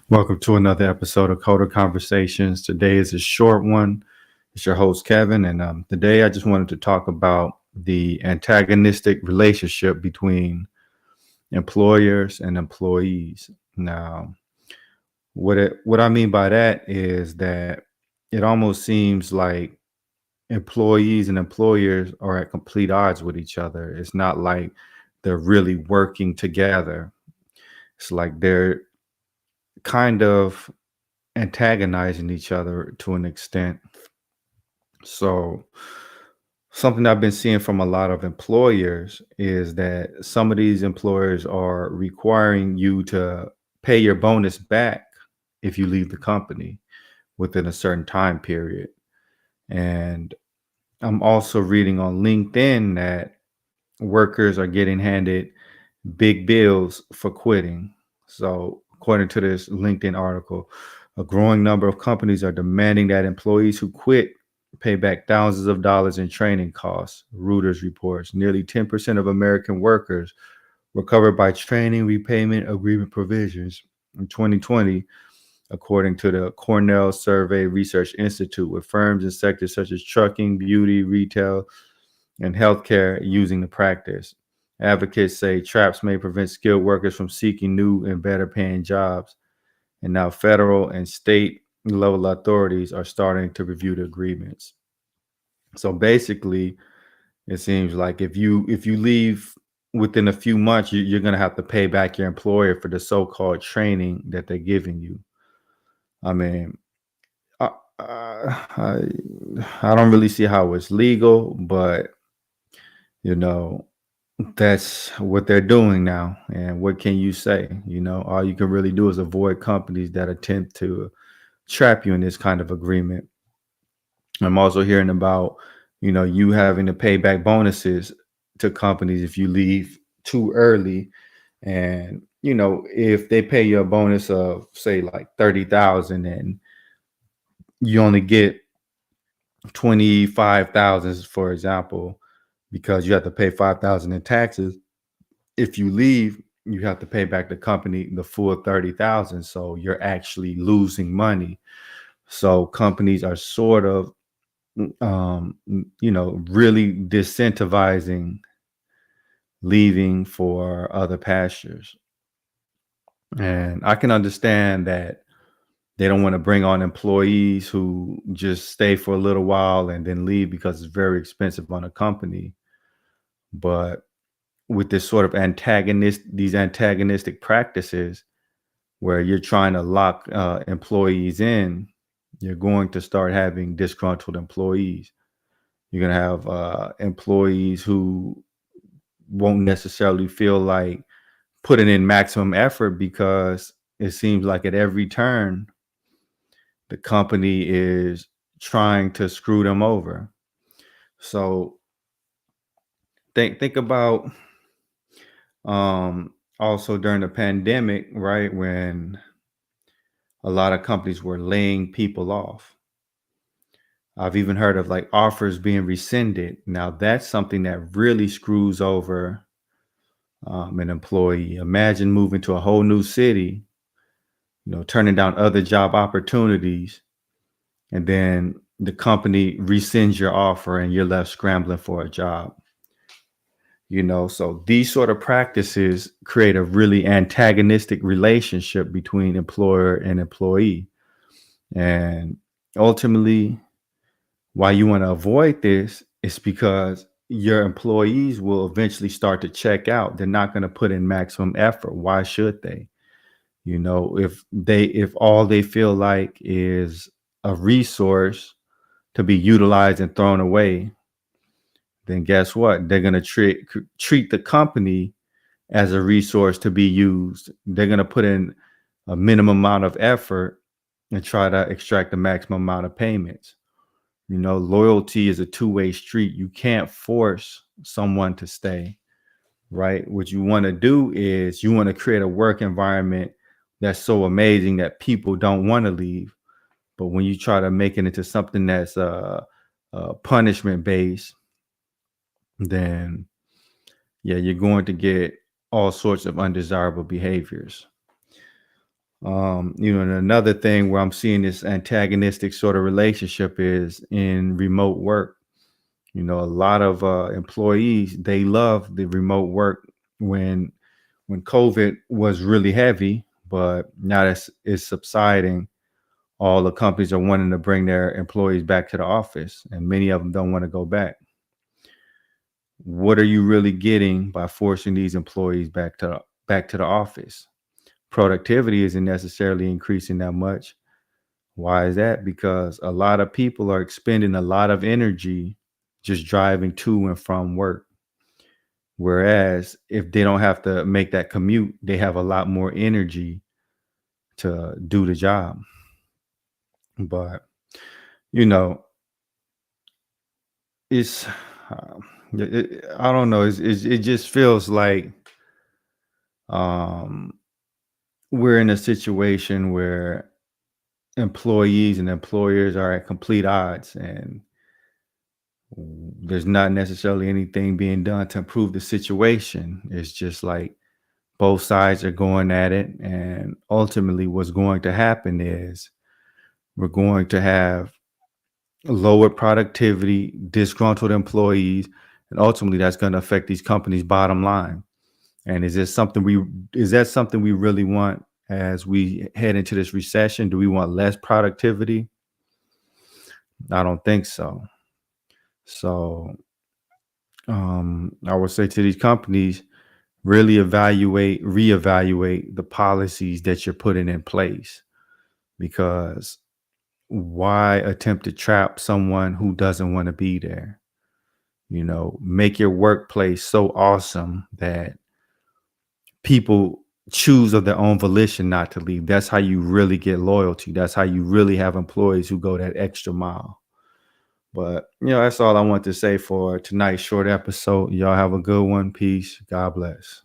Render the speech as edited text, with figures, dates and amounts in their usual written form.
Welcome to another episode of Coder Conversations. Today is a short one. It's your host, Kevin, and today I just wanted to talk about the antagonistic relationship between employers and employees. Now, what I mean by that is that it almost seems like employees and employers are at complete odds with each other. It's not like they're really working together. It's like they're kind of antagonizing each other to an extent. So, something I've been seeing from a lot of employers is that some of these employers are requiring you to pay your bonus back if you leave the company within a certain time period. And I'm also reading on LinkedIn that workers are getting handed big bills for quitting. So, according to this LinkedIn article, a growing number of companies are demanding that employees who quit pay back thousands of dollars in training costs. Reuters reports nearly 10% of American workers were covered by training repayment agreement provisions in 2020, according to the Cornell Survey Research Institute, with firms in sectors such as trucking, beauty, retail, and healthcare using the practice. Advocates say traps may prevent skilled workers from seeking new and better paying jobs. And now federal and state level authorities are starting to review the agreements. So basically, it seems like if you leave within a few months, you're going to have to pay back your employer for the so-called training that they're giving you. I mean, I, I, I don't really see how it's legal, but you know, that's what they're doing now. And what can you say? All you can really do is avoid companies that attempt to trap you in this kind of agreement. I'm also hearing about, you having to pay back bonuses to companies if you leave too early. And, if they pay you a bonus of say like 30,000 and you only get 25,000, for example, because you have to pay 5,000 in taxes. If you leave, you have to pay back the company the full 30,000. So you're actually losing money. So companies are sort of, really disincentivizing leaving for other pastures. And I can understand that they don't want to bring on employees who just stay for a little while and then leave because it's very expensive on a company. But with this sort of these antagonistic practices where you're trying to lock employees in, you're going to start having disgruntled employees. You're going to have employees who won't necessarily feel like putting in maximum effort because it seems like at every turn, the company is trying to screw them over. So think about also during the pandemic, right, when a lot of companies were laying people off. I've even heard of like offers being rescinded. Now that's something that really screws over an employee. Imagine moving to a whole new city, turning down other job opportunities, and then the company rescinds your offer and you're left scrambling for a job. So these sort of practices create a really antagonistic relationship between employer and employee. And ultimately, why you want to avoid this is because your employees will eventually start to check out. They're not going to put in maximum effort. Why should they? If all they feel like is a resource to be utilized and thrown away, then guess what? They're going to treat the company as a resource to be used. They're going to put in a minimum amount of effort and try to extract the maximum amount of payments. Loyalty is a two-way street. You can't force someone to stay, right? What you want to do is you want to create a work environment that's so amazing that people don't want to leave. But when you try to make it into something that's punishment based, then yeah, you're going to get all sorts of undesirable behaviors. And another thing where I'm seeing this antagonistic sort of relationship is in remote work. A lot of employees, they love the remote work when when COVID was really heavy, but now that it's subsiding, all the companies are wanting to bring their employees back to the office, and many of them don't want to go back. What are you really getting by forcing these employees back to the office? Productivity isn't necessarily increasing that much. Why is that? Because a lot of people are expending a lot of energy just driving to and from work. Whereas if they don't have to make that commute, they have a lot more energy to do the job. But, you know, it's, uh, I don't know, it just feels like um, we're in a situation where employees and employers are at complete odds, and there's not necessarily anything being done to improve the situation. It's just like both sides are going at it, and ultimately what's going to happen is we're going to have lower productivity, disgruntled employees, and ultimately that's going to affect these companies' bottom line. And is that something we really want as we head into this recession? Do we want less productivity? I don't think so. So I would say to these companies, really reevaluate the policies that you're putting in place, because why attempt to trap someone who doesn't want to be there? Make your workplace so awesome that people choose of their own volition not to leave. That's how you really get loyalty. That's how you really have employees who go that extra mile. But, that's all I want to say for tonight's short episode. Y'all have a good one. Peace. God bless.